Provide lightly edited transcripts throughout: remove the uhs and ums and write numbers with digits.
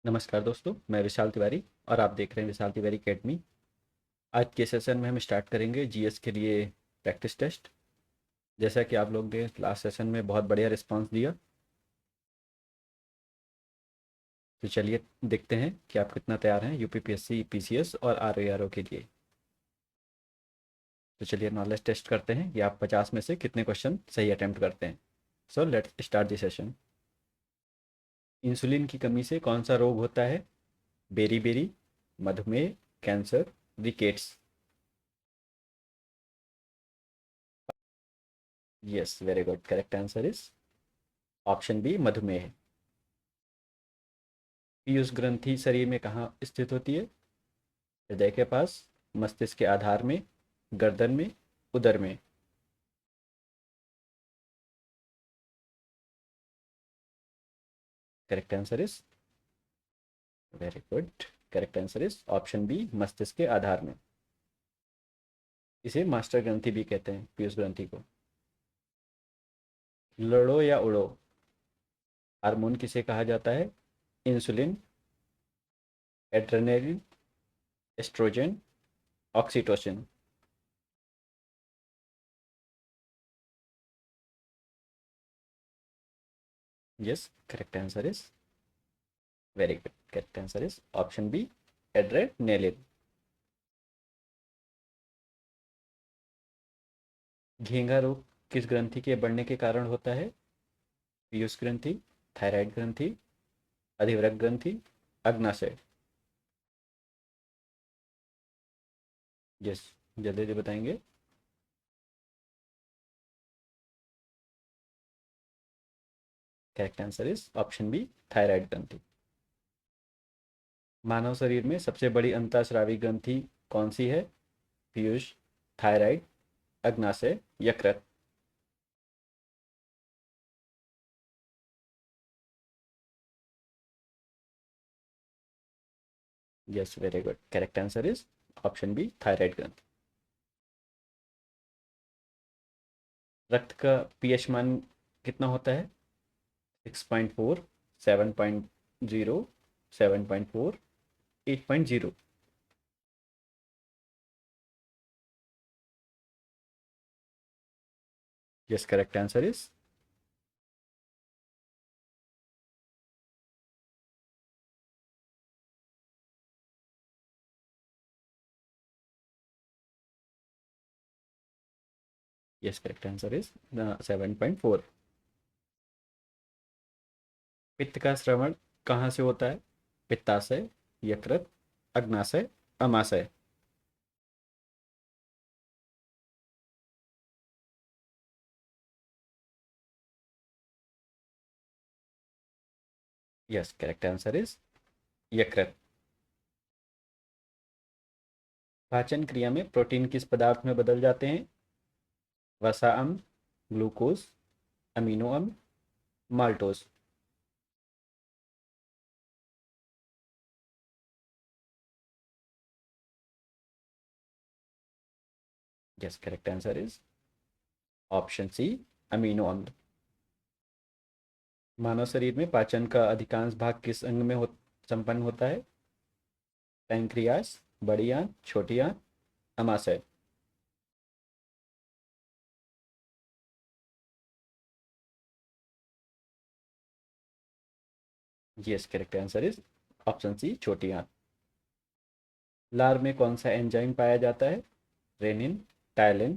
नमस्कार दोस्तों, मैं विशाल तिवारी और आप देख रहे हैं विशाल तिवारी अकेडमी। आज के सेशन में हम स्टार्ट करेंगे जीएस के लिए प्रैक्टिस टेस्ट। जैसा कि आप लोग ने लास्ट सेशन में बहुत बढ़िया रिस्पांस दिया, तो चलिए देखते हैं कि आप कितना तैयार हैं यूपीपीएससी, पीसीएस और आरओ के लिए। तो चलिए नॉलेज टेस्ट करते हैं कि आप 50 में से कितने क्वेश्चन सही अटेम्प्ट करते हैं। So let's start the session. Insulin की कमी से कौन सा रोग होता है? बेरी बेरी, मधुमेह, cancer, rickets. Yes, very good. Correct answer is option B, मधुमेह। पीयूष ग्रंथि शरीर में कहाँ स्थित होती है? हृदय के पास, मस्तिष्क के आधार में, गर्दन में, उदर में। Correct answer is very good. Correct answer is option B, मस्तिष्क के आधार में। इसे मास्टर ग्रंथि भी कहते हैं, पीयूष ग्रंथि को। लड़ो या उड़ो हार्मोन किसे कहा जाता है? Insulin, adrenaline, oestrogen, oxytocin. Yes, correct answer is very good. Correct answer is option B, adrenaline. घेंघा रोग किस ग्रंथि के बढ़ने के कारण होता है? पीयूष ग्रंथि, थायराइड ग्रंथि, अधिवृक्क ग्रंथि, अग्नाशय। यस, जल्दी जल्दी बताएंगे। Correct answer is option B, thyroid ग्रंथि। मानव शरीर में सबसे बड़ी अंतःस्रावी ग्रंथि कौन सी है? पीयूष, थायराइड, अग्नाशय, यकृत। Yes, very good. Correct answer is option B, thyroid ग्रंथि। रक्त का पीएच मान कितना होता है? 6.4, 7.0, 7.4, 8.0। Yes, correct answer is yes, correct answer is 7.4। पित्त का श्रवण कहाँ से होता है? पित्ताशय, यकृत, अग्नाशय, अमाशय। यस, करेक्ट आंसर इज यकृत। पाचन क्रिया में प्रोटीन किस पदार्थ में बदल जाते हैं? वसा अम्ल, ग्लूकोज, अमीनो अम्ल, maltose. Yes, correct answer is option C, amino अम्ल। मानव शरीर में पाचन का अधिकांश भाग किस अंग में संपन्न होता है? पैंक्रियास, बड़ी आंत, छोटी आंत, अमाशय। Yes, correct answer is option C, छोटी आंत। लार में कौन सा एंजाइम पाया जाता है? Renin, ptyalin,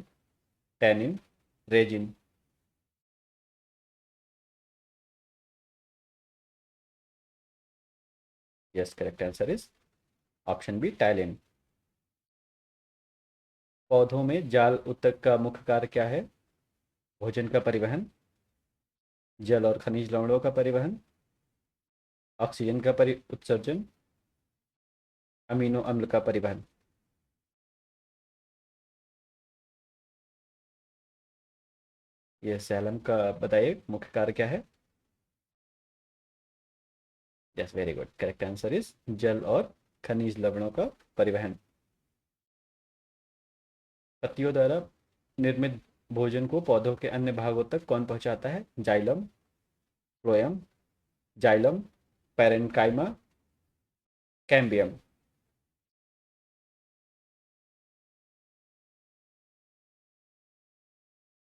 tannin, resin. Yes, correct answer is option B, ptyalin. पौधों में जाल उत्तक का मुख्य कार्य क्या है? भोजन का परिवहन, जल और खनिज लवणों का परिवहन, ऑक्सीजन का उत्सर्जन, अमीनो अम्ल का परिवहन। ये सैलम का बताइए मुख्य कार्य क्या है? Yes, very good. Correct answer is जल और खनिज लवणों का परिवहन। पत्तियों द्वारा निर्मित भोजन को पौधों के अन्य भागों तक कौन पहुंचाता है? Xylem, phloem, xylem, parenchyma, cambium.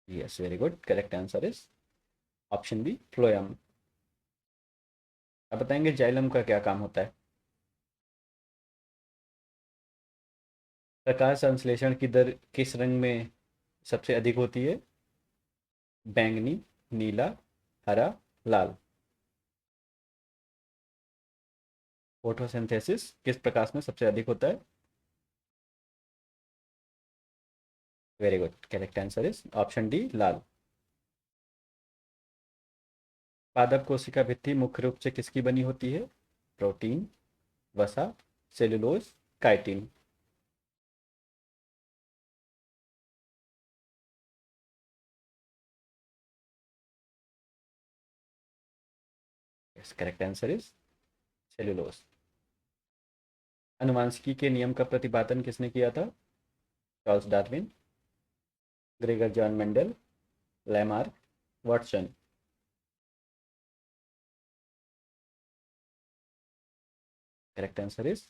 Yes, very good, correct answer is option B, phloem. अब बताएंगे जाइलम का क्या काम होता है। प्रकाश संश्लेषण की दर किस रंग में सबसे अधिक होती है? बैंगनी, नीला, हरा, लाल। फोटोसिंथेसिस किस प्रकाश में सबसे अधिक होता है? Very good, correct answer is option D, लाल। पादप कोशिका भित्ति मुख्य रूप से किसकी बनी होती है? प्रोटीन, वसा, cellulose, chitin. Yes, correct answer is cellulose. अनुवांशिकी के नियम का प्रतिपादन किसने किया था? Charles Darwin, Gregor John Mendel, Lamarck, Watson. Correct answer is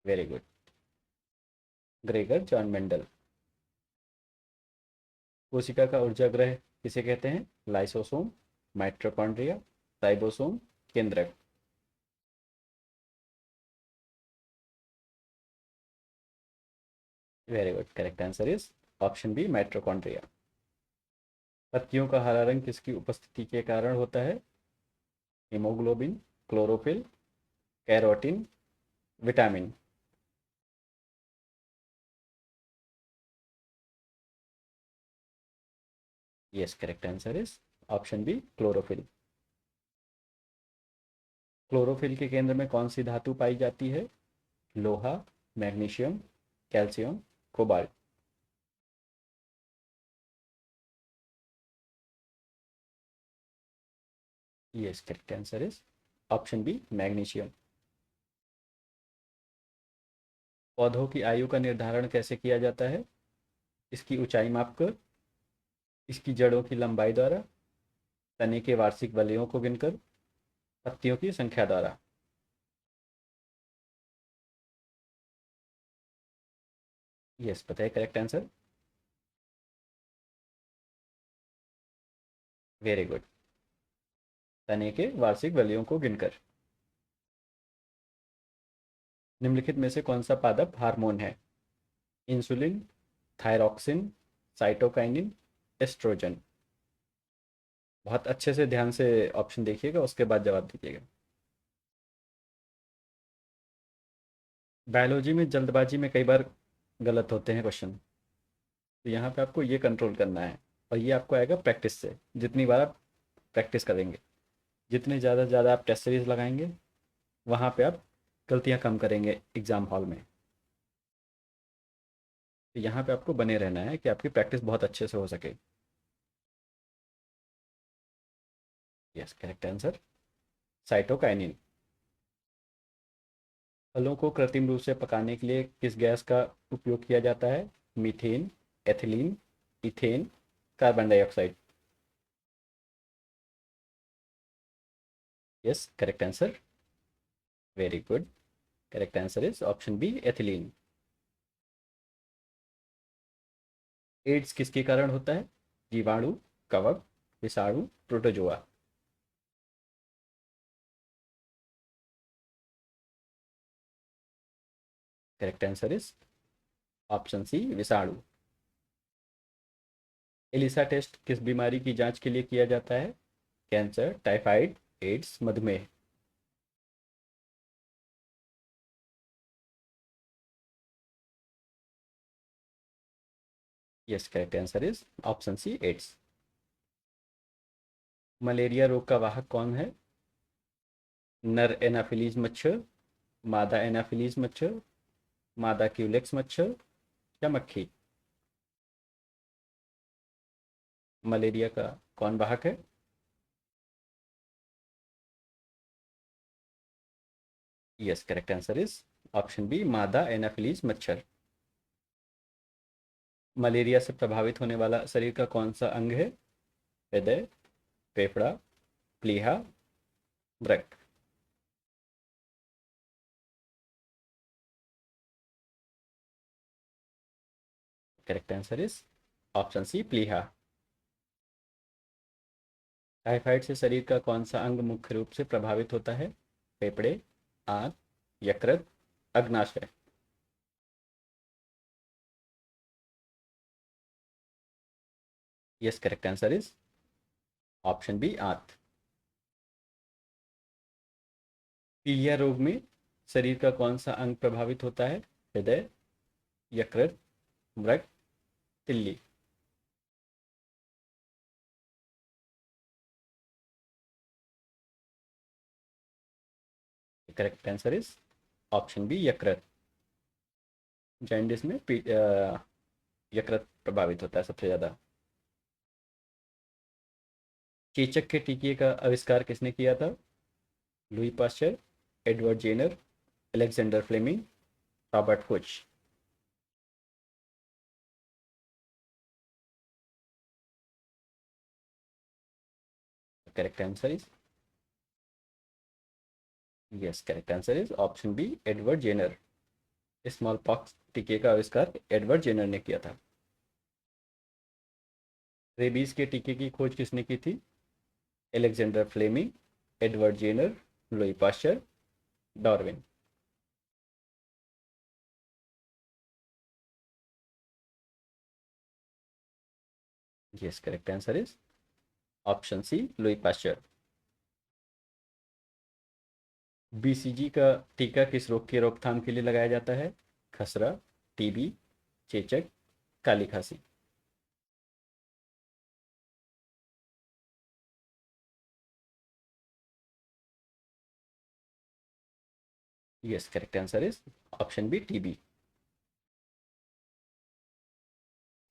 very good, Gregor John Mendel. कोशिका का ऊर्जा ग्रह किसे कहते हैं? लाइसोसोम, माइटोकॉन्ड्रिया, राइबोसोम, केंद्रक। Very good, correct answer is option B, mitochondria. पत्तियों का हरा रंग किसकी उपस्थिति के कारण होता है? Haemoglobin, chlorophyll, carotene, vitamin. Yes, correct answer is option B, chlorophyll. Chlorophyll के केंद्र में कौन सी धातु पाई जाती है? लोहा, magnesium, calcium, cobalt. Yes, correct answer is option B, magnesium. पौधों की आयु का निर्धारण कैसे किया जाता है? इसकी ऊंचाई मापकर, इसकी जड़ों की लंबाई द्वारा, तने के वार्षिक वलयों को गिनकर, पत्तियों की संख्या द्वारा। यस, बताइए करेक्ट आंसर। वेरी गुड, तने के वार्षिक वलयों को गिनकर। निम्नलिखित में से कौन सा पादप हार्मोन है? Insulin, thyroxine, cytokinin, oestrogen. बहुत अच्छे से ध्यान से ऑप्शन देखिएगा, उसके बाद जवाब दीजिएगा। बायोलॉजी में जल्दबाजी में कई बार गलत होते हैं क्वेश्चन, तो यहाँ पे आपको ये कंट्रोल करना है। और ये आपको आएगा प्रैक्टिस से। जितनी बार आप प्रैक्टिस करेंगे, जितने ज़्यादा से ज़्यादा आप टेस्ट सीरीज लगाएंगे, वहाँ पे आप गलतियाँ कम करेंगे एग्ज़ाम हॉल में। तो यहाँ पे आपको बने रहना है कि आपकी प्रैक्टिस बहुत अच्छे से हो सके। Yes, correct answer cytokinin. फलों को कृत्रिम रूप से पकाने के लिए किस गैस का उपयोग किया जाता है? Methane, ethylene, ethane, carbon dioxide. Yes, correct answer, very good, correct answer is option B, ethylene. AIDS किसके कारण होता है? जीवाणु, कवक, विषाणु, protozoa. Correct answer is option C, विषाणु। एलिसा टेस्ट किस बीमारी की जांच के लिए किया जाता है? कैंसर, टाइफाइड, एड्स, मधुमेह। Yes, correct answer is option C, AIDS. Malaria रोग का वाहक कौन है? नर एनाफिलीज मच्छर, मादा एनाफिलीज मच्छर, मादा क्यूलेक्स मच्छर, या मक्खी। मलेरिया का कौन वाहक है? Yes, correct answer is option B, मादा एनाफिलीज मच्छर। मलेरिया से प्रभावित होने वाला शरीर का कौन सा अंग है? हृदय, फेफड़ा, प्लीहा, वृक्क। Correct answer is option C प्लीहा। टाइफाइड से शरीर का कौन सा अंग मुख्य रूप से प्रभावित होता है? फेफड़े, आंत, यकृत, अग्नाशय। Yes, correct answer is option B आंत। पीलिया रोग में शरीर का कौन सा अंग प्रभावित होता है? हृदय, यकृत, वृक्क, तिल्ली। Correct answer is option B यकृत। जॉन्डिस में यकृत प्रभावित होता है सबसे ज़्यादा। चेचक के टीके का आविष्कार किसने किया था? Louis Pasteur, Edward Jenner, Alexander Fleming, Robert Koch. Correct answer is yes, correct answer is option B Edward Jenner. Smallpox टीके का आविष्कार एडवर्ड जेनर ने किया था। रेबीज के टीके की खोज किसने की थी? Alexander Fleming, Edward Jenner, Louis Pasteur, Darwin. Yes, correct answer is option C Louis Pasteur. BCG का टीका किस रोग की रोकथाम के लिए लगाया जाता है? खसरा, टीबी, चेचक, काली खांसी। Yes, correct answer is option B TB.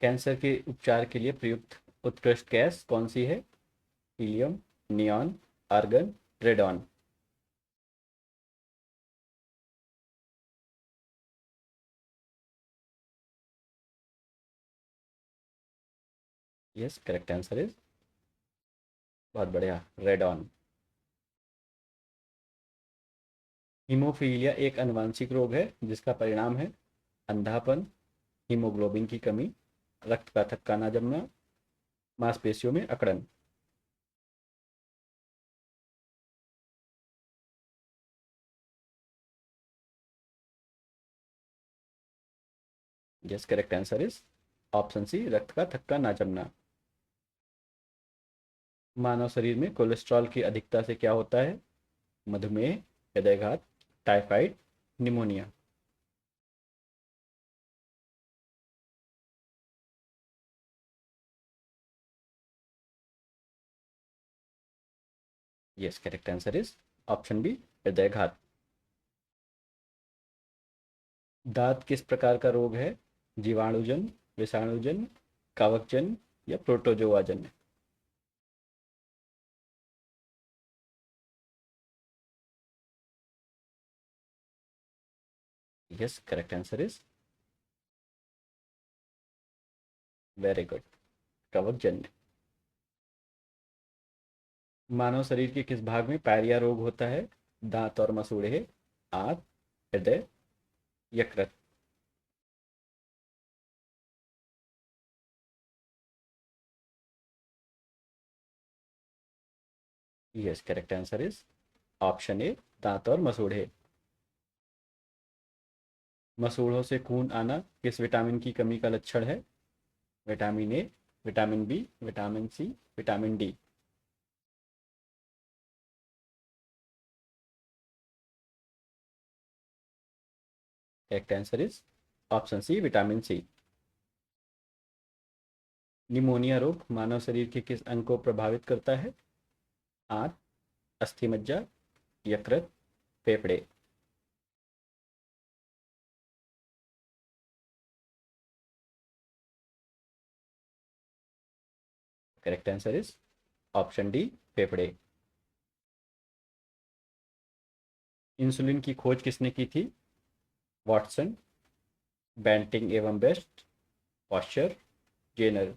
Cancer के उपचार के लिए प्रयुक्त उत्कृष्ट गैस कौन सी है? Helium, neon, argon, radon. Yes, correct answer is बहुत बढ़िया, रेडॉन। हीमोफीलिया एक आनुवांशिक रोग है जिसका परिणाम है अंधापन, हीमोग्लोबिन की कमी, रक्त का थक्का ना जमना, मांसपेशियों में अकड़न। Yes, correct answer is option C रक्त का थक्का ना जमना। मानव शरीर में कोलेस्ट्रॉल की अधिकता से क्या होता है? मधुमेह, हृदयघात, typhoid, pneumonia. Yes, correct answer is option B हृदयघात। दांत किस प्रकार का रोग है? जीवाणुजन, विषाणुजन, कवकजन या प्रोटोजोआजन। Yes, correct answer is very good, कवकजन्य। मानव शरीर के किस भाग में पायरिया रोग होता है? दांत और मसूड़े, आंत, हृदय, यकृत। Yes, correct answer is option ए दांत और मसूड़े। मसूड़ों से खून आना किस विटामिन की कमी का लक्षण है? Vitamin A, vitamin B, vitamin C, vitamin D. Correct answer is option C vitamin C. Pneumonia रोग मानव शरीर के किस अंग को प्रभावित करता है? आंत, अस्थिमज्जा, यकृत, फेफड़े। Correct answer is option D फेफड़े। इंसुलिन की खोज किसने की थी? वॉटसन, बैंटिंग एवं Best, Pasteur, Jenner.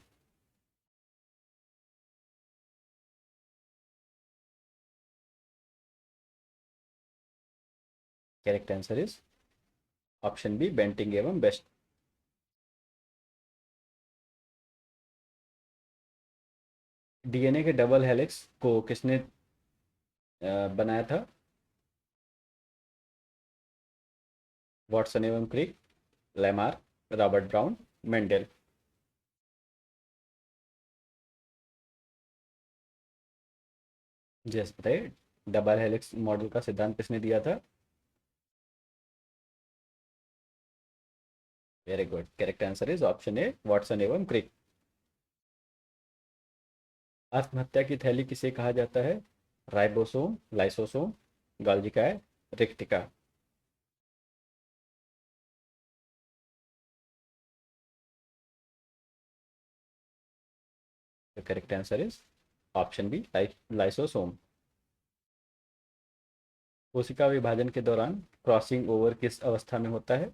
Correct answer is option B Banting एवं बेस्ट। डीएनए के डबल हेलिक्स को किसने बनाया था? वॉटसन एवं Crick, Lamarck, Robert Brown, Mendel. जैसे बताइए, डबल हेलिक्स मॉडल का सिद्धांत किसने दिया था? Very good, correct answer is option A, Watson एवं क्रिक। आत्महत्या की थैली किसे कहा जाता है? राइबोसोम, लाइसोसोम, गोल्गी काय, रिक्टिका। The correct answer is option B, lysosome. कोशिका विभाजन के दौरान क्रॉसिंग ओवर किस अवस्था में होता है?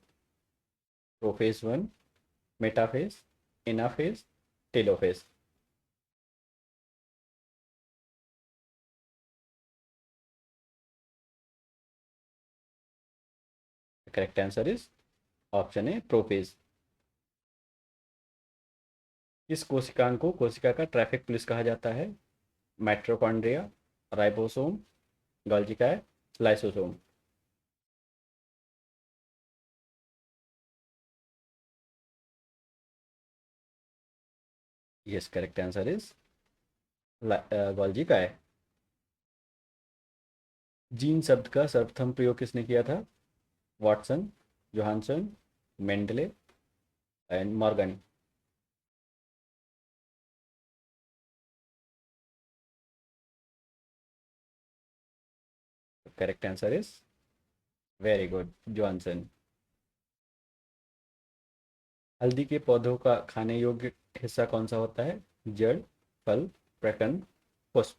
Prophase one, metaphase, anaphase, telophase. Correct answer is option A, prophase. किस कोशिकांग को कोशिका का ट्रैफिक पुलिस कहा जाता है? माइटोकॉन्ड्रिया, राइबोसोम, गोल्गी काय, lysosome. Yes, correct answer is Golgi काय। जीन शब्द का सर्वप्रथम प्रयोग किसने किया था? Watson, Johannsen, Mendel and Morgan. Correct answer is very good, Johnson. हल्दी के पौधों का खाने योग्य हिस्सा कौन सा होता है? जड़, फल, प्रकंद, पुष्प।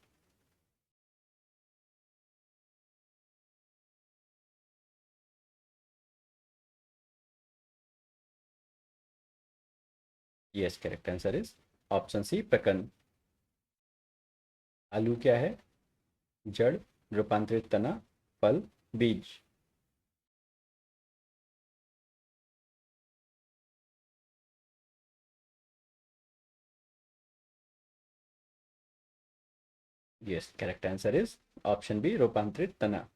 Yes, correct answer is option C, प्रकंद। आलू क्या है? जड़, रूपांतरित तना, फल, बीज। Yes, correct answer is option B, रूपांतरित तना।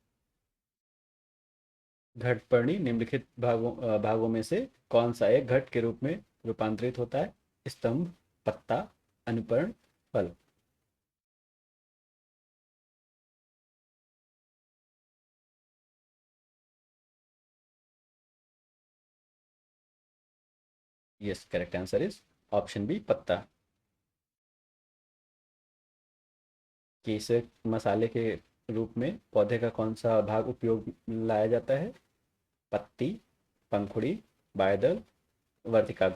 घटपर्णी निम्नलिखित भागों में से कौन सा एक घट के रूप में रूपांतरित होता है? स्तंभ, पत्ता, अनुपर्ण, फल। Yes, correct answer is option B, पत्ता। केसर मसाले के रूप में पौधे का कौन सा भाग उपयोग में लाया जाता है? पत्ती, पंखुड़ी, बायदल, वर्तिका।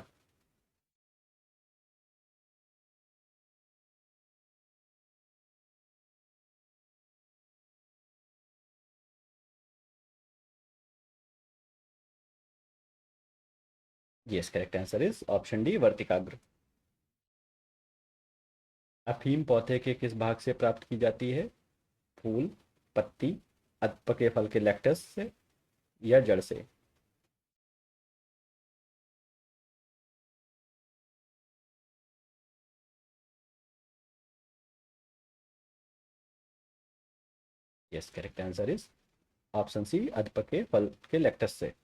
Yes, correct answer is option D, वर्तिकाग्र। अफीम पौधे के किस भाग से प्राप्त की जाती है? फूल, पत्ती, अधपके फल के लेक्टस से या जड़ से। Yes, correct answer is option C, अधपके फल के लेक्टस से।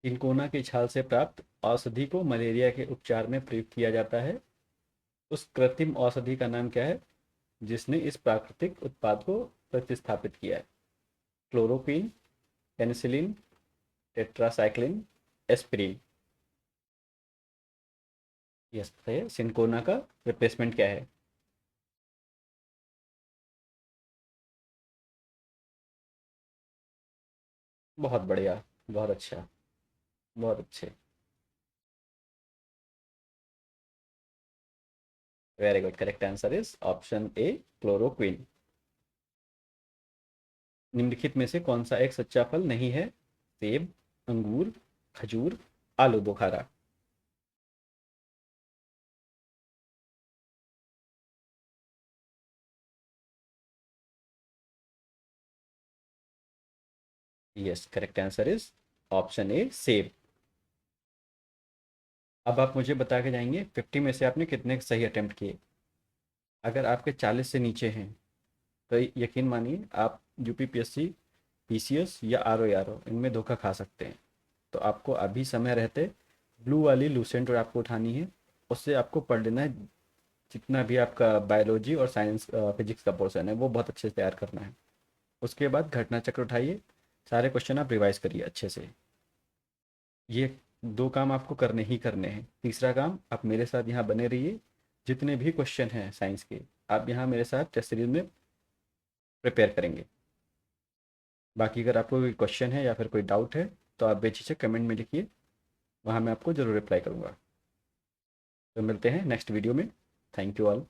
तिनकोना की छाल से प्राप्त औषधि को मलेरिया के उपचार में प्रयुक्त किया जाता है। उस कृत्रिम औषधि का नाम क्या है जिसने इस प्राकृतिक उत्पाद को प्रतिस्थापित किया है? Chloroquine, penicillin, tetracycline, aspirin. Yes है, सिंकोना का रिप्लेसमेंट क्या है? बहुत बढ़िया, बहुत अच्छा, बहुत अच्छे। Very good, correct answer is option A, chloroquine. निम्नलिखित में से कौन सा एक सच्चा फल नहीं है? सेब, अंगूर, खजूर, आलू बुखारा। Yes, correct answer is option A, सेब। अब आप मुझे बता के जाएंगे 50 में से आपने कितने सही अटेम्प्ट किए। अगर आपके 40 से नीचे हैं तो यकीन मानिए आप यूपीपीएससी, पीसीएस या आरओ इनमें धोखा खा सकते हैं। तो आपको अभी समय रहते ब्लू वाली लूसेंट और आपको उठानी है, उससे आपको पढ़ लेना है। जितना भी आपका बायोलॉजी और साइंस फिजिक्स का पोर्शन है वो बहुत अच्छे से तैयार करना है। उसके बाद घटना चक्र उठाइए, सारे क्वेश्चन आप रिवाइज करिए अच्छे से। ये 2 काम आपको करने ही करने हैं। तीसरा काम, आप मेरे साथ यहाँ बने रहिए। जितने भी क्वेश्चन हैं साइंस के, आप यहाँ मेरे साथ टेस्ट सीरीज में प्रिपेयर करेंगे। बाकी अगर आपको कोई क्वेश्चन है या फिर कोई डाउट है तो आप बेझिझक कमेंट में लिखिए, वहाँ मैं आपको ज़रूर रिप्लाई करूँगा। तो मिलते हैं नेक्स्ट वीडियो में। Thank you all.